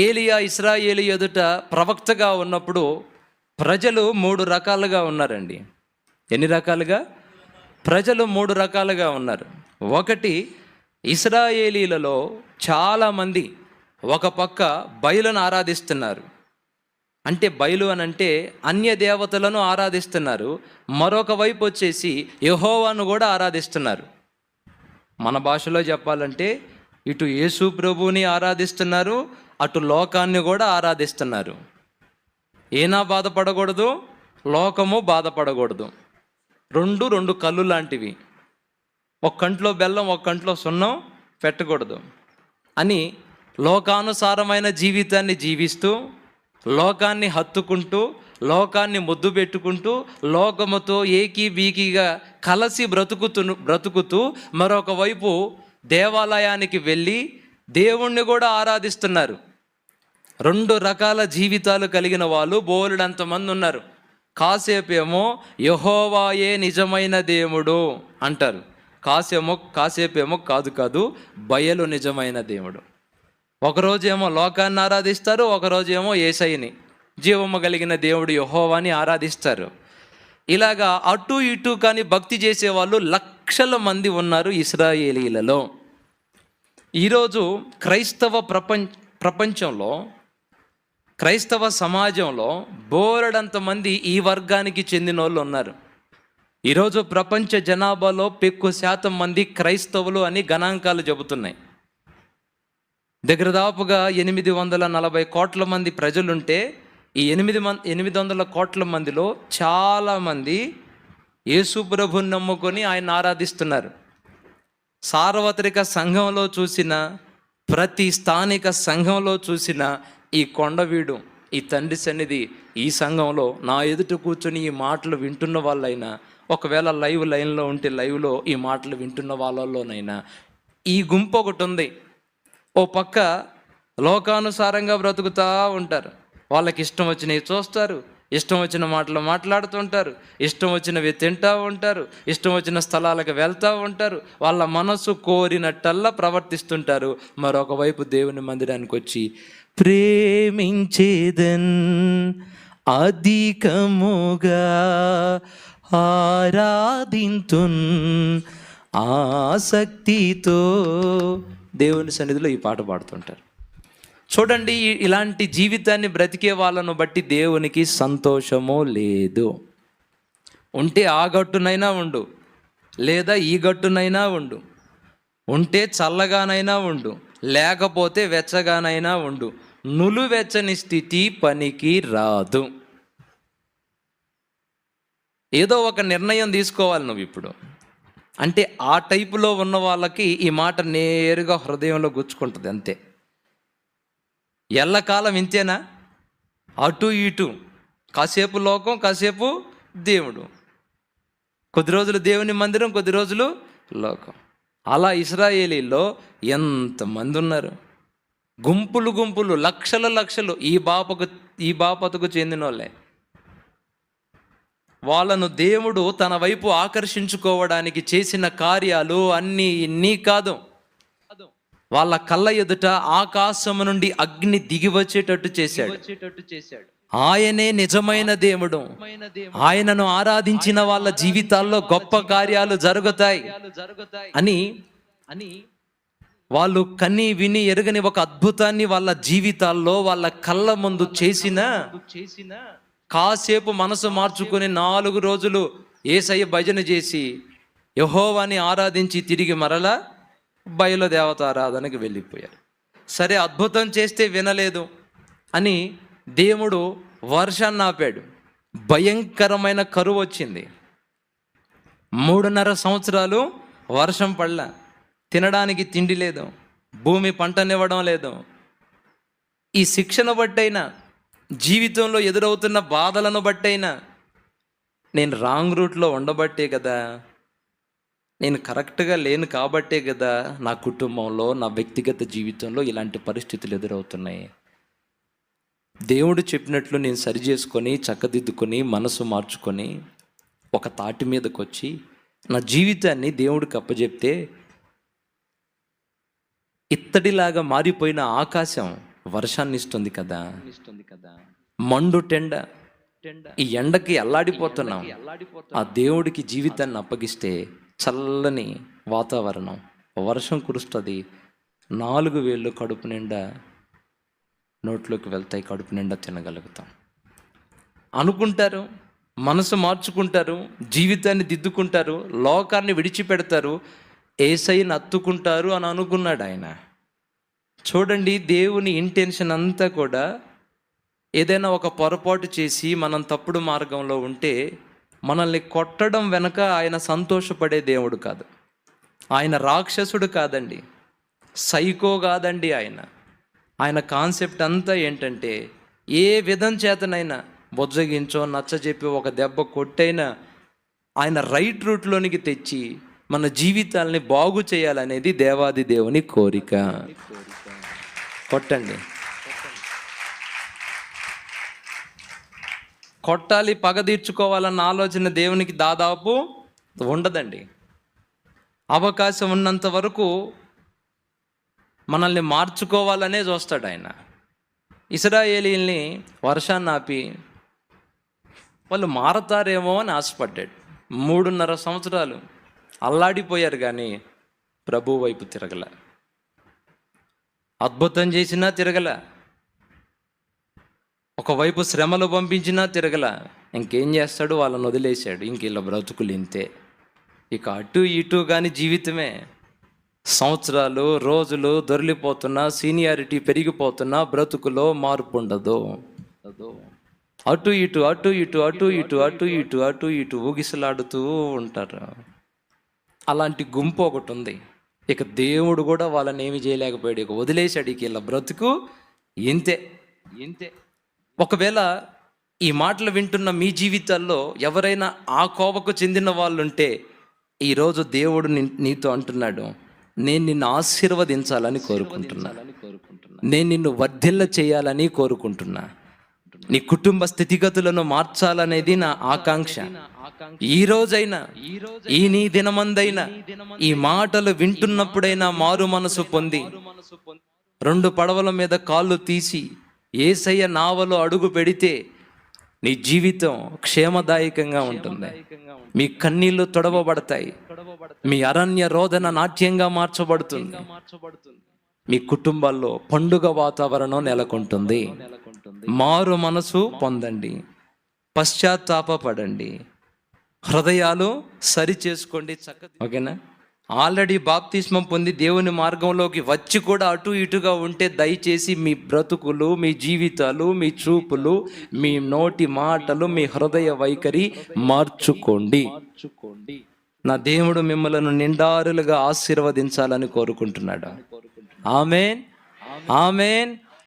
ఏలియా ఇశ్రాయేలు ఎదుట ప్రవక్తగా ఉన్నప్పుడు ప్రజలు 3 రకాలుగా ఉన్నారండి. ఎన్ని రకాలుగా? ప్రజలు 3 రకాలుగా ఉన్నారు. ఒకటి, ఇశ్రాయేలీలలో చాలామంది ఒక పక్క బయలును ఆరాధిస్తున్నారు. అంటే బయలు అని అంటే అన్య దేవతలను ఆరాధిస్తున్నారు. మరొక వైపు వచ్చేసి యెహోవాను కూడా ఆరాధిస్తున్నారు. మన భాషలో చెప్పాలంటే ఇటు యేసు ప్రభువుని ఆరాధిస్తున్నారు, అటు లోకాన్ని కూడా ఆరాధిస్తున్నారు. ఏనా బాధపడకూడదు, లోకము బాధపడకూడదు. రెండు కళ్ళు లాంటివి. ఒక కంట్లో బెల్లం, ఒక కంట్లో సున్నం పెట్టకూడదు అని లోకానుసారమైన జీవితాన్ని జీవిస్తూ, లోకాన్ని హత్తుకుంటూ, లోకాన్ని ముద్దు పెట్టుకుంటూ, లోకముతో ఏకీబీకీగా కలిసి బ్రతుకుతూ మరొక వైపు దేవాలయానికి వెళ్ళి దేవుణ్ణి కూడా ఆరాధిస్తున్నారు. 2 రకాల జీవితాలు కలిగిన వాళ్ళు బోలెడంతమంది ఉన్నారు. కాసేపేమో యెహోవాయే నిజమైన దేవుడు అంటారు, కాసేపేమో కాదు బయలు నిజమైన దేవుడు. ఒకరోజేమో లోకాన్ని ఆరాధిస్తారు, ఒకరోజేమో యేసయ్యని, జీవము కలిగిన దేవుడు యెహోవాని ఆరాధిస్తారు. ఇలాగా అటు ఇటు కానీ భక్తి చేసేవాళ్ళు లక్షల మంది ఉన్నారు ఇశ్రాయేలీలలో. ఈరోజు క్రైస్తవ ప్రపంచంలో, క్రైస్తవ సమాజంలో బోలెడంత మంది ఈ వర్గానికి చెందిన వాళ్ళు ఉన్నారు. ఈరోజు ప్రపంచ జనాభాలో 1% మంది క్రైస్తవులు అని గణాంకాలు చెబుతున్నాయి. దాదాపుగా 840 కోట్ల మంది ప్రజలుంటే ఈ 800 కోట్ల మందిలో చాలామంది యేసు ప్రభువుని నమ్ముకొని ఆయన ఆరాధిస్తున్నారు. సార్వత్రిక సంఘంలో చూసిన, ప్రతి స్థానిక సంఘంలో చూసిన ఈ కొండవీడు, ఈ తండ్రి సన్నిధి, ఈ సంఘంలో నా ఎదుట కూర్చొని ఈ మాటలు వింటున్న వాళ్ళైనా, ఒకవేళ లైవ్లో ఉంటే లైవ్లో ఈ మాటలు వింటున్న వాళ్ళలోనైనా ఈ గుంపు ఒకటి ఉంది. ఓ పక్క లోకానుసారంగా బ్రతుకుతూ ఉంటారు. వాళ్ళకి ఇష్టం వచ్చినవి చూస్తారు, ఇష్టం వచ్చిన మాటలు మాట్లాడుతుంటారు, ఇష్టం వచ్చినవి తింటూ ఉంటారు, ఇష్టం వచ్చిన స్థలాలకు వెళ్తూ ఉంటారు, వాళ్ళ మనసు కోరినట్టల్లా ప్రవర్తిస్తుంటారు. మరొక వైపు దేవుని మందిరానికి వచ్చి ప్రేమించేదన్ అధికముగా ఆరాధింతున్ ఆసక్తితో దేవుని సన్నిధిలో ఈ పాట పాడుతుంటారు. చూడండి, ఇలాంటి జీవితాన్ని బ్రతికే వాళ్ళను బట్టి దేవునికి సంతోషమో లేదు. ఉంటే ఆ గట్టునైనా ఉండు, లేదా ఈ గట్టునైనా ఉండు, ఉంటే చల్లగానైనా ఉండు, లేకపోతే వెచ్చగానైనా ఉండు, నులువెచ్చని స్థితి పనికి రాదు. ఏదో ఒక నిర్ణయం తీసుకోవాలి నువ్వు ఇప్పుడు. అంటే ఆ టైపులో ఉన్న వాళ్ళకి ఈ మాట నేరుగా హృదయంలో గుచ్చుకుంటుంది అంతే. ఎల్లకాలం ఇంతేనా? అటు ఇటు, కాసేపు లోకం, కాసేపు దేవుడు, కొద్ది రోజులు దేవుని మందిరం, కొద్ది రోజులు లోకం. అలా ఇశ్రాయేలీలో ఎంతమంది ఉన్నారు? గుంపులు, లక్షలు ఈ బాపతకు చెందిన వాళ్ళే. వాళ్ళను దేవుడు తన వైపు ఆకర్షించుకోవడానికి చేసిన కార్యాలు అన్నీ ఇన్ని కాదు. వాళ్ళ కళ్ళ ఎదుట ఆకాశము నుండి అగ్ని దిగి వచ్చేటట్టు చేశాడు. ఆయనే నిజమైన దేవుడు. ఆయనను ఆరాధించిన వాళ్ళ జీవితాల్లో గొప్ప కార్యాలు జరుగుతాయి అని వాళ్ళు కని విని ఎరుగని ఒక అద్భుతాన్ని వాళ్ళ జీవితాల్లో, వాళ్ళ కళ్ళ ముందు చేసిన కాసేపు మనసు మార్చుకొని 4 రోజులు యేసయ్య భజన చేసి యెహోవాని ఆరాధించి తిరిగి మరలా బయలు దేవత ఆరాధనకి వెళ్ళిపోయారు. సరే, అద్భుతం చేస్తే వినలేదు అని దేవుడు వర్షాన్ని ఆపాడు. భయంకరమైన కరువు వచ్చింది. 3.5 సంవత్సరాలు వర్షం పడలా, తినడానికి తిండి లేదు, భూమి పంటనివ్వడం లేదు. ఈ శిక్షణ బట్టైనా, జీవితంలో ఎదురవుతున్న బాధలను బట్టైనా, నేను రాంగ్ రూట్లో ఉండబట్టే కదా, నేను కరెక్ట్గా లేను కాబట్టే కదా నా కుటుంబంలో, నా వ్యక్తిగత జీవితంలో ఇలాంటి పరిస్థితులు ఎదురవుతున్నాయి. దేవుడు చెప్పినట్లు నేను సరి చేసుకొని, చక్కదిద్దుకొని, మనసు మార్చుకొని ఒక తాటి మీదకి వచ్చి నా జీవితాన్ని దేవుడికి అప్పచెప్తే ఇత్తడిలాగా మారిపోయిన ఆకాశం వర్షాన్ని ఇస్తుంది కదా. మండు టెండ, ఈ ఎండకి అల్లాడిపోతున్నాం. ఆ దేవుడికి జీవితాన్ని అప్పగిస్తే చల్లని వాతావరణం, వర్షం కురుస్తుంది. 4 వేళ్ళు కడుపు నిండా నోట్లోకి వెళ్తాయి, కడుపు నిండా తినగలుగుతాం అనుకుంటారు. మనసు మార్చుకుంటారు, జీవితాన్ని దిద్దుకుంటారు, లోకాన్ని విడిచిపెడతారు, యేసయ్యను అత్తుకుంటారు అని అనుకున్నాడు ఆయన. చూడండి, దేవుని ఇంటెన్షన్ అంతా కూడా ఏదైనా ఒక పొరపాటు చేసి మనం తప్పుడు మార్గంలో ఉంటే మనల్ని కొట్టడం వెనక ఆయన సంతోషపడే దేవుడు కాదు. ఆయన రాక్షసుడు కాదండి, సైకో కాదండి. ఆయన కాన్సెప్ట్ అంతా ఏంటంటే, ఏ విధం చేతనైనా బొజ్జగించో నచ్చజెప్పి ఒక దెబ్బ కొట్టైనా ఆయన రైట్ రూట్లోనికి తెచ్చి మన జీవితాలని బాగు చేయాలనేది దేవాది దేవుని కోరిక. కొట్టండి, కొట్టాలి, పగ తీర్చుకోవాలన్న ఆలోచన దేవునికి దాదాపు ఉండదండి. అవకాశం ఉన్నంత వరకు మనల్ని మార్చుకోవాలనే చూస్తాడు ఆయన. ఇశ్రాయేలీల్ని వర్షాన్ని ఆపి వాళ్ళు మారతారేమో అని ఆశపడ్డాడు. 3.5 సంవత్సరాలు అల్లాడిపోయారు, కానీ ప్రభు వైపు తిరగల. అద్భుతం చేసినా తిరగల, ఒకవైపు శ్రమలు పంపించినా తిరగల. ఇంకేం చేస్తాడు, వాళ్ళని వదిలేశాడు. ఇంక ఇలా బ్రతుకులు ఇంతే, ఇక అటు ఇటు కానీ జీవితమే. సంవత్సరాలు రోజులు దొరికిపోతున్నా, సీనియారిటీ పెరిగిపోతున్నా, బ్రతుకులో మార్పు ఉండదు. అటు ఇటు అటు ఇటు అటు ఇటు అటు ఇటు అటు ఇటు ఊగిసలాడుతూ ఉంటారు. అలాంటి గుంపు ఒకటి ఉంది. ఇక దేవుడు కూడా వాళ్ళని ఏమి చేయలేకపోయాడు, ఇక వదిలేశాడు. ఇక ఇలా బ్రతుకు ఇంతే. ఒకవేళ ఈ మాటలు వింటున్న మీ జీవితాల్లో ఎవరైనా ఆ కోవకు చెందిన వాళ్ళు ఉంటే, ఈరోజు దేవుడు నీతో అంటున్నాడు, నేను నిన్ను ఆశీర్వదించాలని కోరుకుంటున్నా, నేను నిన్ను వర్ధిల్ల చేయాలని కోరుకుంటున్నా, నీ కుటుంబ స్థితిగతులను మార్చాలనేది నా ఆకాంక్ష. ఈ రోజైనా, ఈ నీ దినమందైనా, ఈ మాటలు వింటున్నప్పుడైనా మారు మనసు పొంది 2 పడవల మీద కాళ్ళు తీసి యేసయ్య నావలో అడుగు పెడితే నీ జీవితం క్షేమదాయకంగా ఉంటుంది. మీ కన్నీళ్లు తొడవబడతాయి, మీ అరణ్య రోదన నాట్యంగా మార్చబడుతుంది, మీ కుటుంబాల్లో పండుగ వాతావరణం నెలకొంటుంది. మారు మనసు పొందండి, పశ్చాత్తాపపడండి, హృదయాలు సరి చేసుకోండి. ఓకేనా? ఆల్రెడీ బాప్తిస్మం పొంది దేవుని మార్గంలోకి వచ్చి కూడా అటు ఇటుగా ఉంటే దయచేసి మీ బ్రతుకులు, మీ జీవితాలు, మీ చూపులు, మీ నోటి మాటలు, మీ హృదయ వైఖరి మార్చుకోండి. నా దేవుడు మిమ్మల్ని నిండారులుగా ఆశీర్వదించాలని కోరుకుంటున్నాడు. ఆమేన్, ఆమేన్.